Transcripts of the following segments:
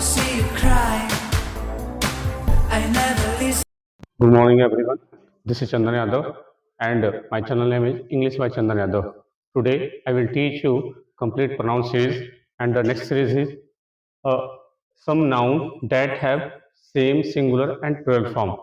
to see you cry. I never listen. Good morning everyone. This is Chandan Yadav and my channel name is English by Chandan Yadav. Today I will teach you complete pronoun series and the next series is some noun that have same singular and plural form.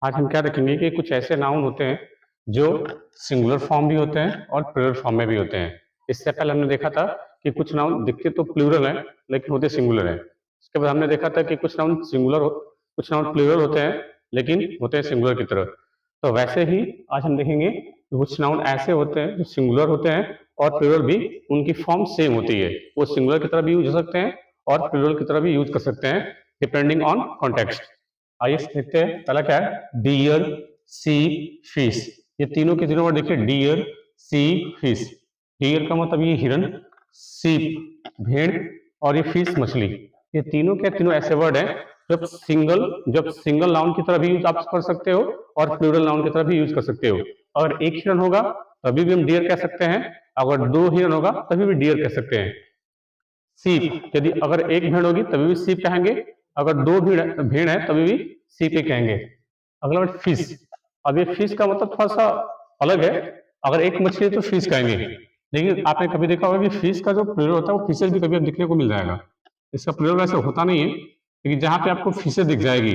आज हम क्या देखेंगे कि कुछ ऐसे noun होते हैं जो सिंगुलर फॉर्म भी होते हैं और प्लूरल फॉर्म में भी होते हैं। इससे पहले हमने देखा था कि कुछ नाउन दिखते तो प्लूरल हैं लेकिन होते सिंगुलर हैं। इसके बाद हमने देखा था कि कुछ नाउन कुछ नाउन प्लूरल होते हैं लेकिन होते हैं सिंगुलर की तरह। तो वैसे ही आज हम देखेंगे कि कुछ नाउन ऐसे होते हैं जो सिंगुलर होते हैं और प्लूरल भी उनकी फॉर्म सेम होती है। वो सिंगुलर की तरह भी यूज हो सकते हैं और प्लूरल की तरह भी यूज कर सकते हैं डिपेंडिंग ऑन कॉन्टेक्स्ट। आइए देखते हैं पहला क्या है, डियर, सी, फिश। ये तीनों के तीनों वर्ड देखिए, डियर, सी, फिश। डियर का मतलब ये हिरन, सीप भेड़ और ये फिश मछली। ये तीनों के तीनों ऐसे वर्ड हैं जब सिंगल नाउन की तरह भी यूज आप कर सकते हो और प्लूरल नाउन की तरह भी यूज कर सकते हो। अगर एक हिरन होगा तभी भी हम डियर कह सकते हैं, अगर दो हिरन होगा तभी भी डियर कह सकते हैं। सीप, यदि अगर एक भेड़ होगी तभी भी सीप कहेंगे, अगर दो भेड़ है तभी भी सीप ही कहेंगे। अगला वर्ड फिश। अब ये फिश का मतलब थोड़ा सा अलग है, अगर एक मछली है तो फिश कहेंगे, लेकिन आपने कभी देखा होगा कि फिश का जो प्लूरल होता है वो फिशेज भी कभी दिखने को मिल जाएगा। इसका प्लूरल वैसे होता नहीं है, लेकिन जहां पे आपको फिशेज दिख जाएगी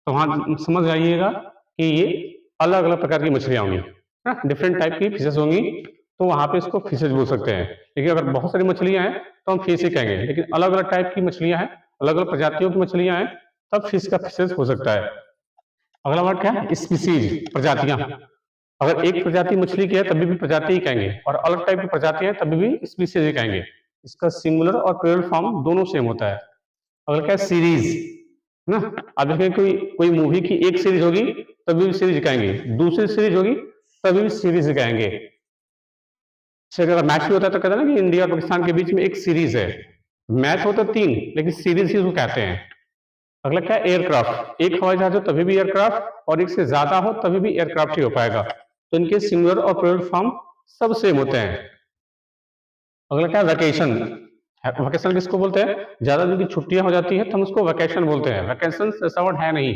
तो वहां समझ जाइएगा कि ये अलग अलग प्रकार की मछलियां होंगी, डिफरेंट टाइप की फिशेज होंगी, तो वहां पे इसको फिशेज बोल सकते हैं। लेकिन अगर बहुत सारी मछलियां हैं तो हम फिश ही कहेंगे, लेकिन अलग अलग टाइप की मछलियां हैं, अलग अलग प्रजातियों की मछलियां हैं, तब फिश का फिशेज हो सकता है। अगला वर्ड क्या है, स्पीसीज, प्रजातियां। अगर एक प्रजाति मछली की है तभी भी प्रजाति ही कहेंगे, और अलग टाइप की प्रजातियां हैं तभी भी स्पीसीज ही कहेंगे। इसका सिंगुलर और प्लूरल फॉर्म दोनों सेम होता है। अगला क्या है, सीरीज ना। अब देखें कोई मूवी की एक सीरीज होगी तभी भी सीरीज कहेंगे, दूसरी सीरीज होगी तभी भी सीरीज कहेंगे। अगर मैच भी होता है तो कहते हैं ना कि इंडिया और पाकिस्तान के बीच में एक सीरीज है। मैच होता है 3 लेकिन सीरीज ही उसको कहते हैं। अगला क्या है, एयरक्राफ्ट। एक हवाई जहाज हो तभी भी एयरक्राफ्ट, और एक से ज्यादा हो तभी भी एयरक्राफ्ट ही हो पाएगा। तो इनके सिंगुलर और प्लूरल फॉर्म सब सेम होते हैं। अगला क्या है, वैकेशन। वैकेशन किसको बोलते हैं, ज्यादा दिन की छुट्टियां हो जाती है तो हम उसको वैकेशन बोलते हैं, वैकेशन ऐसा वर्ड है नहीं।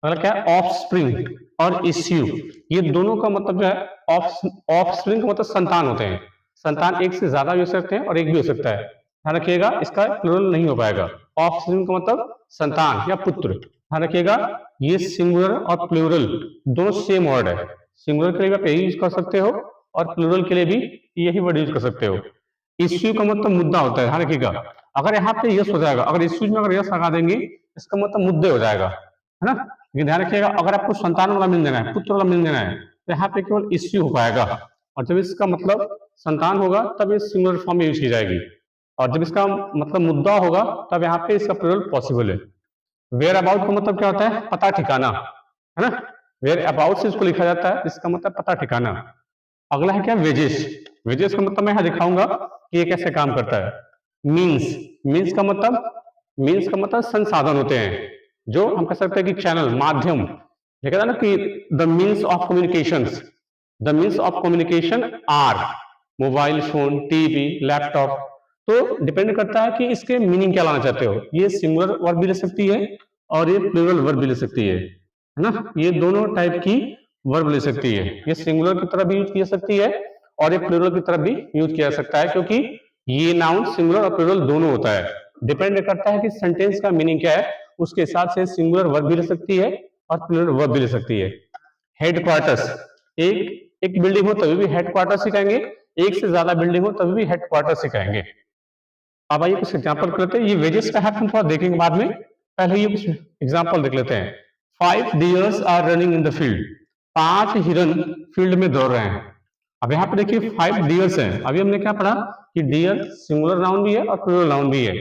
अगला क्या है, ऑफ स्प्रिंग और इश्यू। ये दोनों का मतलब जो है, ऑफ स्प्रिंग का मतलब संतान होते हैं। संतान एक से ज्यादा भी हो सकते हैं और एक भी हो सकता है, ध्यान रखिएगा, इसका प्लूरल नहीं हो पाएगा। ऑफ स्प्रिंग का मतलब संतान या पुत्र, ध्यान रखिएगा। ये सिंगुलर और प्लूरल दोनों सेम वर्ड है। सिंगुलर के लिए आप यही यूज कर सकते हो और प्लूरल के लिए भी यही वर्ड यूज कर सकते हो। इश्यू का मतलब मुद्दा होता है, ध्यान रखिएगा। अगर यहाँ पे यस हो जाएगा, अगर इश्यूज में अगर यस लगा देंगे इसका मतलब मुद्दे हो जाएगा, है ना। लेकिन ध्यान रखिएगा, अगर आपको संतान वाला मिल देना है, पुत्र वाला मिल देना है, तो यहाँ पे केवल इश्यू हो पाएगा, और जब इसका मतलब संतान होगा तब ये सिंगुलर फॉर्म में यूज की जाएगी, और जब इसका मतलब मुद्दा होगा तब यहाँ पे इसका प्लूरल पॉसिबल है। वेयर अबाउट का मतलब क्या होता है, पता ठिकाना, है ना। वेयर अबाउट से इसको लिखा जाता है, इसका मतलब पता ठिकाना। अगला है क्या, वेजेस। वेजेस का मतलब मैं यहाँ दिखाऊंगा कि ये कैसे काम करता है। मीन्स, मीन्स का मतलब संसाधन होते हैं, जो हम कह सकते हैं कि चैनल, माध्यम। देखा था ना कि the means of communications, the means of communication are mobile phone, TV, laptop. तो डिपेंड करता है कि इसके मीनिंग क्या लाना चाहते हो। ये सिंगुलर वर्ब भी ले सकती है और ये प्लूरल वर्ब भी ले सकती है ना। ये दोनों टाइप की वर्ब ले सकती है, ये सिंगुलर की तरह भी यूज की जा सकती है और ये प्लूरल की तरह भी यूज किया जा सकता है, क्योंकि ये नाउन सिंगुलर और प्लूरल दोनों होता है। डिपेंड करता है कि सेंटेंस का मीनिंग क्या है, उसके हिसाब से सिंगुलर वर्ब भी ले सकती है और प्लूरल वर्ब भी ले सकती है। हेडक्वार्टर्स, एक बिल्डिंग हो तभी भी हेडक्वार्टर्स ही कहेंगे, एक से ज्यादा बिल्डिंग हो तभी भी हेडक्वार्टर्स ही कहेंगे। अब आइए कुछ एग्जाम्पल कर लेते हैं। ये वेजेस का है हम थोड़ा देखेंगे बाद में, पहले ये कुछ एग्जाम्पल देख लेते हैं। 5 deers are running in the field. 5 हिरन फील्ड में दौड़ रहे हैं। अब यहाँ पे देखिए 5 डियर्स हैं। अभी हमने क्या पढ़ा कि डियर सिंगुलर नाउन भी है और प्लूरल नाउन भी है,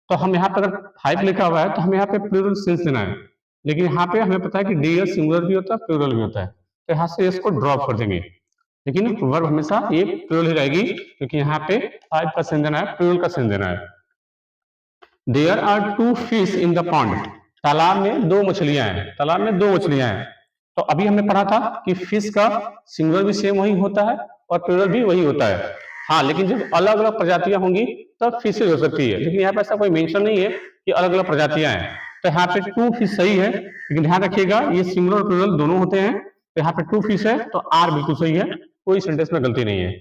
तो हम यहाँ पे अगर 5 लिखा हुआ है तो हमें यहाँ पे प्लूरल सेंस देना है, लेकिन यहाँ पे हमें पता है कि डियर सिंगुलर भी होता है, प्लूरल भी होता है, तो यहाँ से इसको ड्रॉप कर देंगे। लेकिन वर्ब हमेशा ये प्लूरल ही रहेगी, क्योंकि यहाँ पे 5 का सेंस देना है, प्लूरल का सेंस देना है। There are 2 fish in the pond. तालाब में 2 मछलियां हैं, तालाब में 2 मछलियां हैं। तो अभी हमने पढ़ा था कि फिश का सिंगुलर भी सेम वही होता है और प्लूरल भी वही होता है। हाँ, लेकिन जब अलग अलग प्रजातियां होंगी तब फिशेज हो सकती है, लेकिन यहाँ पे ऐसा कोई मेंशन नहीं है कि अलग अलग प्रजातियां हैं। तो यहाँ पे 2 फिश सही है, लेकिन ध्यान रखिएगा ये सिंगुलर और प्लूरल दोनों होते हैं। तो यहाँ पे 2 फिश है तो आर बिल्कुल सही है, कोई सेंटेंस में गलती नहीं है।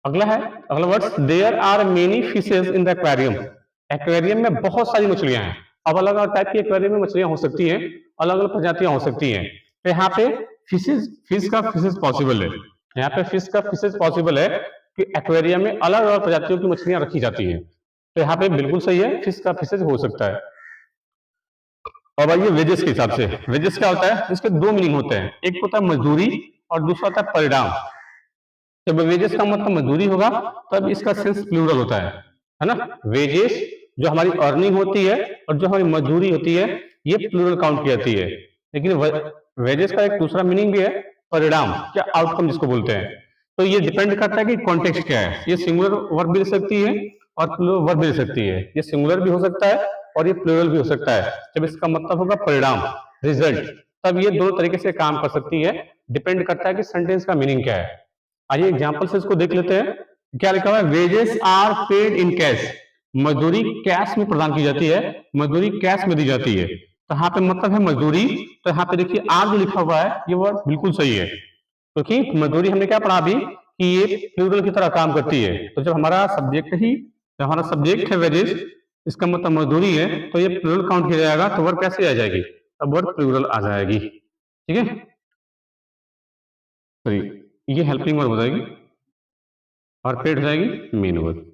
अगला है, अगला word, there are many fishes in the aquarium. Aquarium में बहुत सारी मछलियां हैं। अब अलग अलग टाइप की एक्वेरियम में मछलियां हो सकती हैं, अलग अलग प्रजातियां हो सकती हैं। तो यहाँ पे फिश का फिशेज पॉसिबल है, यहाँ पे फिश का फिशेज पॉसिबल है कि एक्वेरियम में अलग अलग प्रजातियों की मछलियां रखी जाती हैं। तो यहाँ पे बिल्कुल सही है, फिश का फिशेज हो सकता है। अब आइए वेजेस के हिसाब से। वेजेस क्या होता है, इसके 2 मीनिंग होते हैं, एक होता है मजदूरी और दूसरा होता है परिणाम। जब वेजेस का मतलब मजदूरी होगा तब इसका सेंस प्लूरल होता है ना। वेजेस जो हमारी अर्निंग होती है और जो हमारी मजदूरी होती है ये प्लूरल काउंट की जाती है। लेकिन वेजेस का एक दूसरा मीनिंग भी है, परिणाम या आउटकम जिसको बोलते हैं। तो ये डिपेंड करता है कि कॉन्टेक्स्ट क्या है। ये सिंगुलर वर्ब भी ले सकती है और प्लूरल वर्ब भी ले सकती है। ये सिंगुलर भी हो सकता है और ये प्लूरल भी हो सकता है। जब इसका मतलब होगा परिणाम, रिजल्ट, तब ये दोनों तरीके से काम कर सकती है। डिपेंड करता है कि सेंटेंस का मीनिंग क्या है। आइए एग्जांपल से इसको देख लेते हैं। क्या लिखा हुआ है, wages are paid in cash. मजदूरी कैश में प्रदान की जाती है, मजदूरी कैश में दी जाती है। तो यहाँ पे मतलब है मजदूरी। तो यहाँ पे देखिए आर जो लिखा हुआ है ये वर्ड बिल्कुल सही है, क्योंकि मजदूरी हमने क्या पढ़ा अभी कि ये प्लूरल की तरह काम करती है। तो जब हमारा सब्जेक्ट है वेजेस, इसका मतलब मजदूरी है, तो ये प्लूरल काउंट किया जाएगा। तो वर्ड कैसे आ जाएगी, अब वर्ड प्लूरल आ जाएगी। ठीक है, सॉरी ये हेल्पिंग वर्ब हो जाएगी और पेड हो जाएगी मेन वर्ब।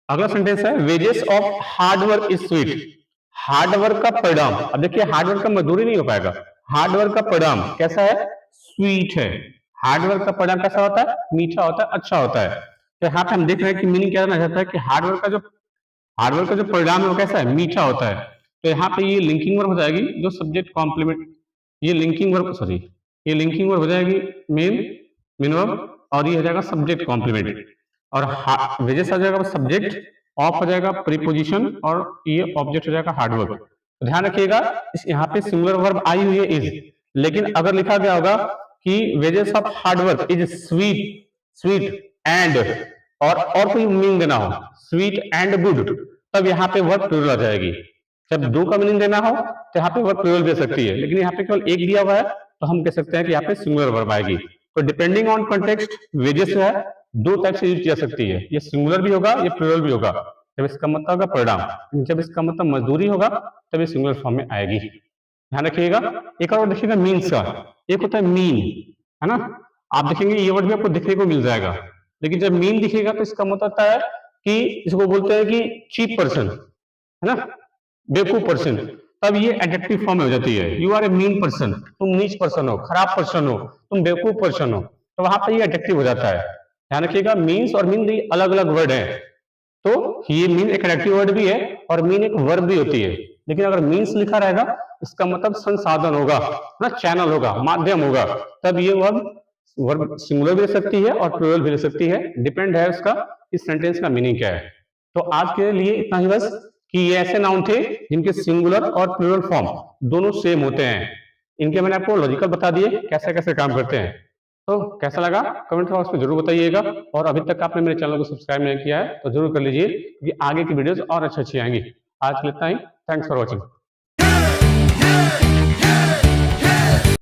अगला सेंटेंस है, wages of hard work is sweet. Hard work का परिणाम, अब देखिए हार्ड वर्क का मजदूरी नहीं हो पाएगा, हार्ड वर्क का परिणाम कैसा है, स्वीट है। हार्ड वर्क का परिणाम कैसा होता है, मीठा होता है, अच्छा होता है। तो यहाँ पे हम देख रहे हैं कि मीनिंग क्या करना चाहता है कि हार्ड वर्क का जो परिणाम है वो कैसा है, मीठा होता है। तो यहाँ पे ये लिंकिंग वर्ब हो जाएगी जो सब्जेक्ट कॉम्प्लीमेंट, ये लिंकिंग वर्ब हो जाएगी मेन वर्ब, और ये हो जाएगा सब्जेक्ट कॉम्प्लीमेंट। और वेजेस आ जाएगा सब्जेक्ट, ऑफ हो जाएगा प्रीपोजिशन, और ये ऑब्जेक्ट हो जाएगा हार्ड वर्क। तो ध्यान रखिएगा यहाँ पे सिंगुलर वर्ब आई हुई है इज, लेकिन अगर लिखा गया होगा कि wages of hard work is sweet and, और कोई मीनिंग देना हो, स्वीट एंड गुड, तब यहाँ पे वर्ब प्लूरल आ जाएगी। जब 2 का मीनिंग देना हो तो यहाँ पे वर्ब प्लूरल दे सकती है, लेकिन यहाँ पे केवल एक दिया हुआ है तो हम कह सकते हैं कि यहाँ पे सिंगुलर वर्ब आएगी। तो डिपेंडिंग ऑन कॉन्टेक्स्ट वेजेस जो है 2 टाइप से यूज किया सकती है, ये सिंगुलर भी होगा, ये प्लूरल भी होगा। जब इसका मतलब होगा परिणाम, जब इसका मतलब मजदूरी होगा तब ये सिंगुलर फॉर्म में आएगी। ध्यान रखिएगा। एक और देखिएगा मीन्स का, एक होता है मीन, है ना। आप देखेंगे ये वर्ड भी आपको देखने को मिल जाएगा, लेकिन जब मीन दिखेगा तो इसका मतलब होता है कि इसको बोलते हैं कि चीप पर्सन, है ना, बेवकूफ पर्सन। तब ये एडजेक्टिव फॉर्म में हो जाती है, you are a mean person, तुम नीच पर्सन हो, खराब पर्सन हो, तुम बेवकूफ पर्सन हो, तो वहां पर ये एडजेक्टिव हो जाता है। ध्यान रखिएगा मीन्स और मीन अलग अलग वर्ड है। तो ये मीन एक एडजेक्टिव वर्ड भी है और मीन एक वर्ब भी होती है, लेकिन अगर मीन्स लिखा रहेगा इसका मतलब संसाधन होगा ना, चैनल होगा, माध्यम होगा, तब ये वर्ब सिंगुलर भी ले सकती है और प्लूरल भी ले सकती है। डिपेंड है उसका इस सेंटेंस का मीनिंग क्या है। तो आज के लिए इतना ही बस, कि ये ऐसे नाउन थे जिनके सिंगुलर और प्लूरल फॉर्म दोनों सेम होते हैं। इनके मैंने आपको लॉजिकल बता दिए कैसे कैसे काम करते हैं। तो कैसा लगा कमेंट बॉक्स में जरूर बताइएगा, और अभी तक आपने मेरे चैनल को सब्सक्राइब नहीं किया है तो जरूर कर लीजिए, क्योंकि आगे की वीडियोस और अच्छी आएंगी। आज के लिए इतना ही, थैंक्स फॉर वॉचिंग।